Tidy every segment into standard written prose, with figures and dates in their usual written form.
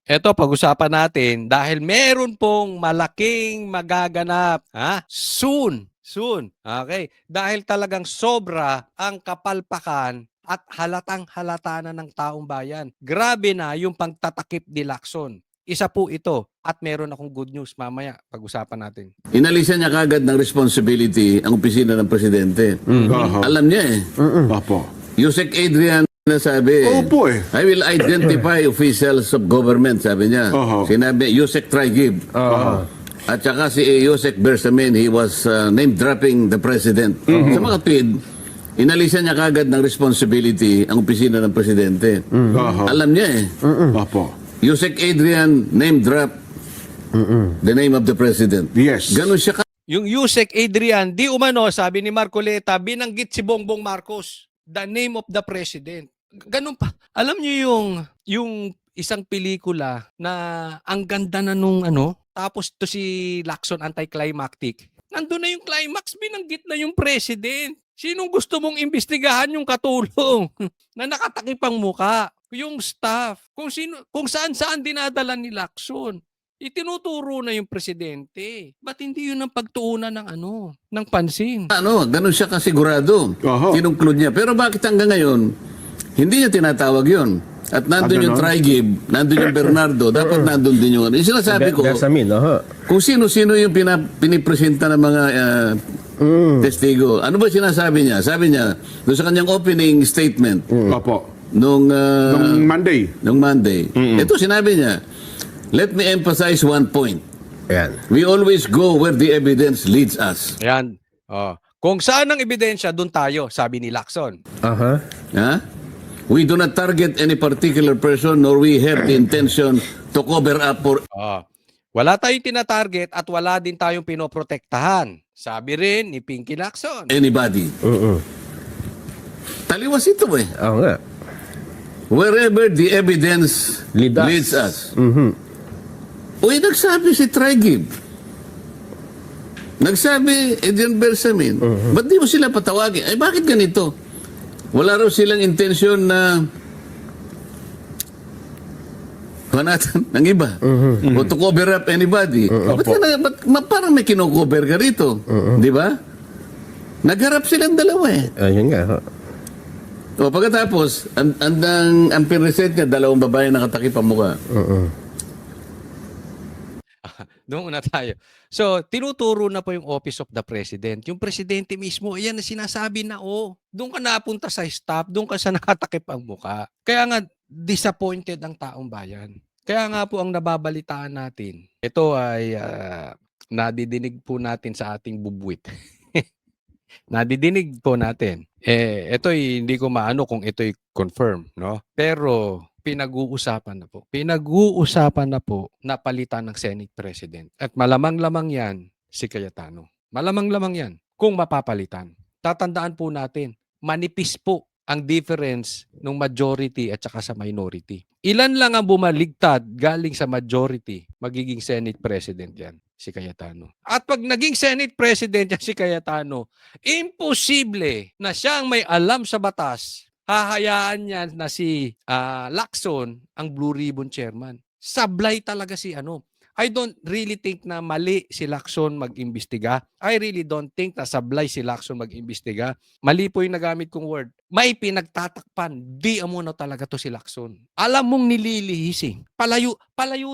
Eto pag-usapan natin dahil meron pong malaking magaganap, soon, soon. Okay? Dahil talagang sobra ang kapalpakan at halatang-halata na ng taong bayan. Grabe na yung pagtatakip ni Lacson. Isa po ito at meron akong good news mamaya pag-usapan natin. Inalisan niya kagad ng responsibility ang opisina ng presidente. Alam niya eh. Opo. Yusek Adrian na sabi, Opo eh. I will identify officials of government, sabi niya. Sinabi, Yusek Traigib. At saka si Yusek Bersamin, he was name-dropping the president. Sa mga tweet, inalisan niya kagad ng responsibility ang opisina ng presidente. Alam niya eh. Opo. Yusek Adrian, name-drop the name of the president. Yes. Ganun siya Yung Yusek Adrian, di umano, sabi ni Marcoleta, binanggit si Bongbong Marcos, the name of the president. Ganun pa. Alam niyo yung isang pelikula na ang ganda na nung tapos to si Lacson anticlimactic. Nandun na yung climax, binanggit na yung president. Sinong gusto mong imbestigahan yung katulong na nakatakip ang muka? Yung staff, kung saan-saan dinadala ni Lacson. Itinuturo na yung presidente. Ba't hindi yun ang pagtuunan ng pansin? ganun siya kasigurado. Tinungklod niya. Pero bakit hanggang ngayon, hindi niya tinatawag yun? At nandun yung Traigib, nandun yung Bernardo, dapat nandun din yung Yung sinasabi ko, kung sino-sino yung pinipresenta ng mga testigo. Ano ba sinasabi niya? Sabi niya, doon sa kanyang opening statement, Opo. nung Monday. Ito sinabi niya, let me emphasize one point. Ayan. We always go where the evidence leads us. Ayan. Kung saan ang ebidensya, doon tayo, sabi ni Lacson. Ha? We do not target any particular person nor we have the intention to cover up for Wala tayong tinatarget at wala din tayong pinoprotektahan. Sabi rin ni Pinky Lacson. anybody. Taliwas ito eh. Oo nga. Wherever the evidence leads us. Uy, nagsabi si Traigib. Nagsabi Adrian Bersamin. Ba't di mo sila patawagin? Ay, bakit ganito? Wala raw silang intensyon na panatan ng iba. O to cover up anybody. Ba't parang may kinocover ka rito? Di ba? Nagharap silang dalawa eh. Ayun nga. O pagkatapos, ang pinresent niya, dalawang babae nakatakip ang mukha. Doon muna tayo. So, tinuturo na po yung Office of the President. Yung presidente mismo, ayan na sinasabi na, doon ka napunta sa staff, doon ka sa nakatakip ang muka. Kaya nga, disappointed ang taong bayan. Kaya nga po ang nababalitaan natin, ito ay nadidinig po natin sa ating bubwit. Nadidinig po natin. Ito'y hindi ko maano kung ito'y confirm, no? Pero pinag-uusapan na po. Pinag-uusapan na po na palitan ng Senate President. At malamang-lamang yan si Cayetano. Malamang-lamang yan kung mapapalitan. Tatandaan po natin, manipis po ang difference ng majority at saka sa minority. Ilan lang ang bumaligtad galing sa majority, magiging Senate President yan, si Cayetano. At pag naging Senate President yan si Cayetano, imposible na siya ang may alam sa batas, hahayaan niya na si Lacson ang Blue Ribbon Chairman. Sablay talaga si I don't really think na mali si Lacson mag-imbestiga. I really don't think na sablay si Lacson mag-imbestiga. Mali po yung nagamit kong word. May pinagtatakpan. Di amuno talaga to si Lacson. Alam mong nililihising. Palayo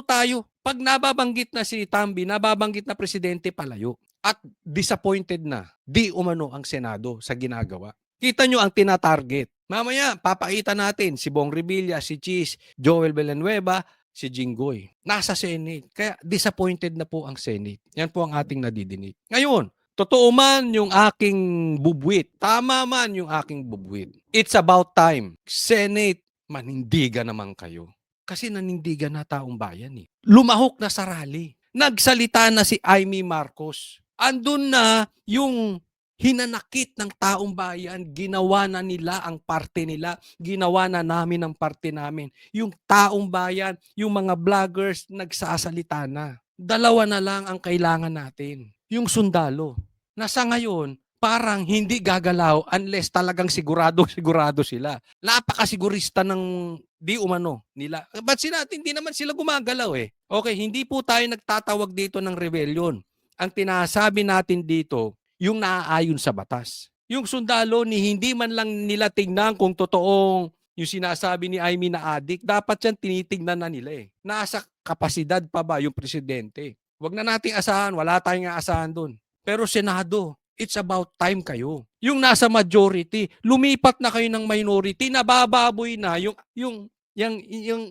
tayo. Pag nababanggit na si Tambi, nababanggit na presidente, palayo. At disappointed na. Di umano ang Senado sa ginagawa. Kita nyo ang tinatarget. Mamaya, papakita natin si Bong Revilla, si Cheese, Joel Villanueva, si Jinggoy. Nasa Senate. Kaya disappointed na po ang Senate. Yan po ang ating nadidinig. Ngayon, totoo man yung aking bubwit. Tama man yung aking bubwit. It's about time. Senate, manindigan naman kayo. Kasi nanindigan na taong bayan eh. Lumahok na sa rally. Nagsalita na si Amy Marcos. Andun na yung hinanakit ng taong bayan, ginawa na nila ang parte nila, ginawa na namin ang parte namin. Yung taong bayan, yung mga vloggers, nagsasalita na. Dalawa na lang ang kailangan natin. Yung sundalo, na sa ngayon, parang hindi gagalaw unless talagang sigurado sila. Napakasigurista ng di umano nila. Ba't hindi naman sila gumagalaw eh. Okay, hindi po tayo nagtatawag dito ng rebellion. Ang tinasabi natin dito, yung naaayon sa batas. Yung sundalo ni hindi man lang nila tingnan kung totoong yung sinasabi ni Amy na adik, dapat yan tinitingnan na nila eh. Nasa kapasidad pa ba yung presidente? Huwag na nating asahan, wala tayong aasahan doon. Pero Senado, it's about time kayo. Yung nasa majority, lumipat na kayo ng minority, nabababoy na yung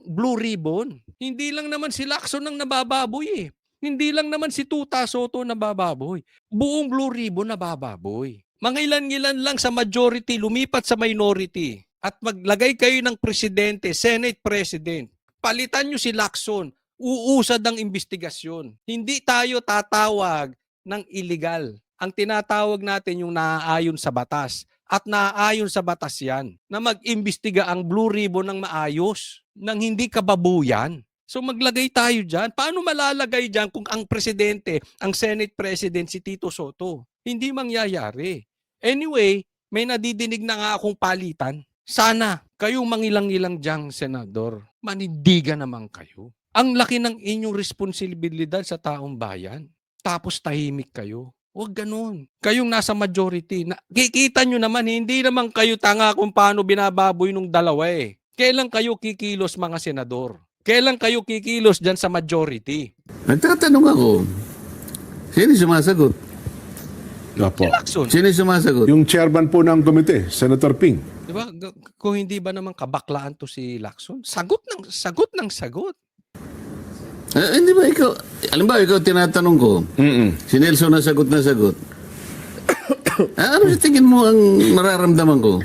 blue ribbon. Hindi lang naman si Lacson ang nabababoy eh. Hindi lang naman si Tuta Soto nabababoy. Buong blue ribbon nabababoy. Mangilan-ngilan lang sa majority, lumipat sa minority. At maglagay kayo ng presidente, Senate President. Palitan nyo si Lacson. Uusad ang investigasyon. Hindi tayo tatawag ng illegal. Ang tinatawag natin yung naaayon sa batas. At naaayon sa batas yan na mag-imbestiga ang blue ribbon ng maayos, ng hindi kababuyan. So maglagay tayo dyan. Paano malalagay dyan kung ang presidente, ang Senate President si Tito Soto? Hindi mangyayari. Anyway, may nadidinig na nga akong palitan. Sana kayong mangilang-ilang diyang senador, manindigan naman kayo. Ang laki ng inyong responsibilidad sa taong bayan. Tapos tahimik kayo. Huwag ganun. Kayong nasa majority. Kikita nyo naman, hindi naman kayo tanga kung paano binababoy nung dalawa eh. Kailan kayo kikilos mga senador? Kailan kayo kikilos dyan sa majority? Nagtatanong ako, sino sumasagot? Opo. Si Lacson. Sino sumasagot? Yung chairman po ng komite, Senator Ping. Diba? Kung hindi ba naman kabaklaan to si Lacson? Sagot ng sagot. Hindi ba ikaw, alam ba, ikaw tinatanong ko, si Nelson na sagot, ano sa tingin mo ang mararamdaman ko?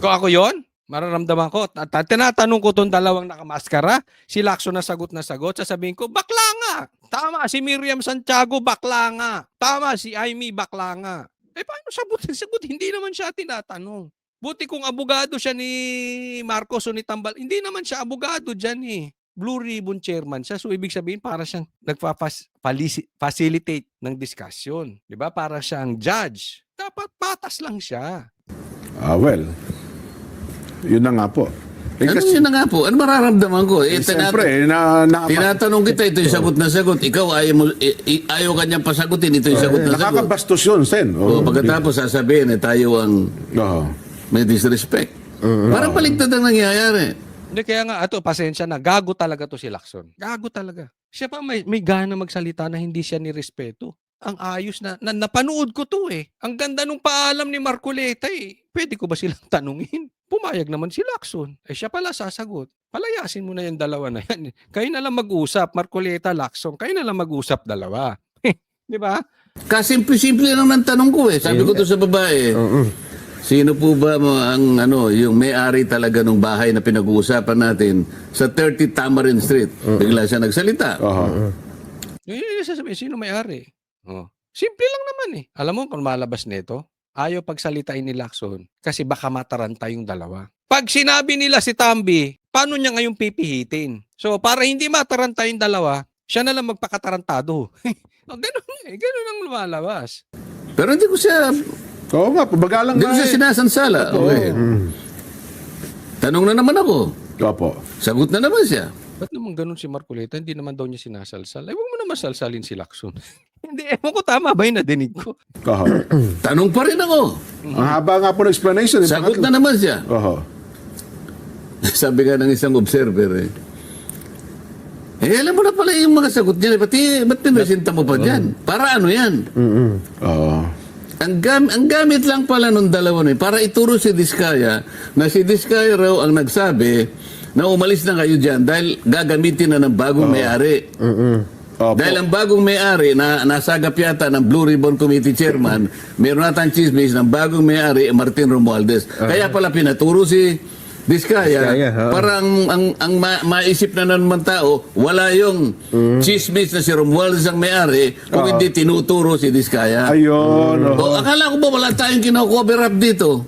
Kung ako yon, mararamdaman ko. Tinatanong ko tong dalawang nakamaskara, si Lacson na sagot, sasabihin ko, bakla nga. Tama, si Miriam Santiago, bakla nga. Tama, si Amy, bakla nga. Paano sagot? Hindi naman siya tinatanong. Buti kung abogado siya ni Marcos o ni Tambal, hindi naman siya abogado dyan eh. Blue Ribbon Chairman siya. So, ibig sabihin, para siyang nagpa-facilitate ng discussion. Di ba? Para siyang judge. Dapat patas lang siya. Well, yun na nga po. Ano yun na nga po? Ano mararamdaman ko? Siyempre, tinatanong kita, ito yung sagot na sagot. Ikaw, ayaw kanyang pasagutin, ito yung sagot na sagot. nakakabastos yun, Sen. Pagkatapos sasabihin, tayo ang may disrespect. Parang baliktad ang nangyayari. Hindi, kaya nga, pasensya na, gago talaga to si Lacson. Gago talaga. Siya pa may gana magsalita na hindi siya nirespeto. Ang ayos na napanood ko to eh. Ang ganda nung paalam ni Marcoleta eh. Pwede ko ba silang tanungin? Pumayag naman si Lacson. Siya pala sasagot. Palayasin mo na yung dalawa na yan. Kayo na lang mag-usap, Marcoleta, Lacson. Kayo na lang mag-usap dalawa. Di ba? Kasimple-simple lang ng tanong ko eh. Sabi ko to sa babae, sino po ba yung may-ari talaga ng bahay na pinag-uusapan natin sa 30 Tamarind Street? Bigla siya nagsalita. Yung sasabihin, sino may-ari? Simple lang naman eh. Alam mo kung malabas nito? Ayaw pagsalitain ni Lacson kasi baka mataranta yung dalawa. Pag sinabi nila si Tambi, paano niya ngayon pipihitin? So para hindi mataranta yung dalawa, siya na lang magpakatarantado. Ganun ang lumalabas. Pero hindi ko siya... Oo nga, pabagalang Hindi ko siya sinasansala. Okay. Tanong na naman ako. Opo. Sagot na naman siya. Ba't naman ganun si Marcoleta? Hindi naman daw niya sinasalsal. Huwag mo naman salsalin si Lacson. Hindi, ewan ko tama ba yung nadinig ko? Tanong pa rin ako. Ang haba nga po ng explanation. Sagot na naman siya. Sabi nga ng isang observer alam mo na pala yung mga sagot niya. Ba't pinresenta mo pa dyan? Para ano yan? Ang gamit lang pala nung dalawa para ituro si Diskaya na si Diskaya raw ang nagsabi na umalis na kayo dyan dahil gagamitin na ng bagong may-ari. Dahil ang bagong may-ari na nasagap yata ng Blue Ribbon Committee Chairman, meron natang chismis ng bagong may-ari, Martin Romualdez. Kaya pala pinaturo si Diskaya, para ang maisip na naman tao, wala yung chismis na si Romualdez ang may-ari kung hindi tinuturo si Diskaya. Ayun. Akala ko ba wala tayong kino-cover up dito?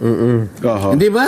Hindi ba?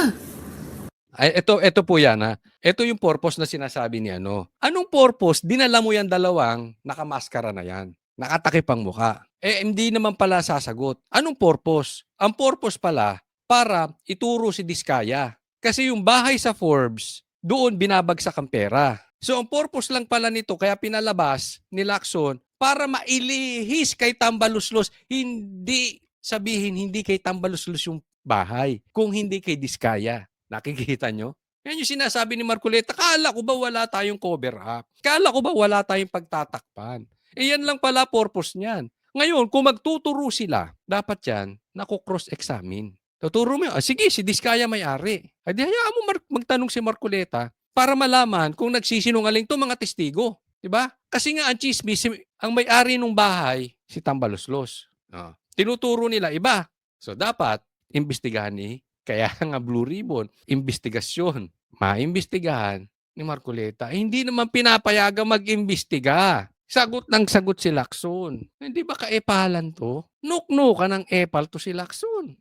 Ito po yan ha. Ito yung purpose na sinasabi ni ano. Anong purpose? Dinala mo yan dalawang nakamaskara na yan. Nakatakip ang mukha. Hindi naman pala sasagot. Anong purpose? Ang purpose pala, para ituro si Diskaya. Kasi yung bahay sa Forbes, doon binabagsak ang pera. So ang purpose lang pala nito, kaya pinalabas ni Lacson, para mailihis kay Tambaluslos, hindi sabihin hindi kay Tambaluslos yung bahay, kung hindi kay Diskaya. Nakikita nyo? Yan yung sinasabi ni Marcoleta, kala ko ba wala tayong cover up? Kala ko ba wala tayong pagtatakpan? Yan lang pala purpose niyan. Ngayon, kung magtuturo sila, dapat yan, cross-examine. Tuturo mo yun. Sige, si Diskaya may-ari. Di hayaan mo magtanong si Marcoleta para malaman kung nagsisinungaling to mga testigo. Diba? Kasi nga ang chismis, ang may-ari ng bahay, si Tambaluslos. Tinuturo nila iba. So dapat, imbestigahan kaya nga Blue Ribbon, investigasyon. Maimbestigahan ni Marcoleta. Hindi naman pinapayagan mag-imbestiga. Sagot ng sagot si Lacson. Hindi ba kaepalan to? Nuknukan ng epal to si Lacson.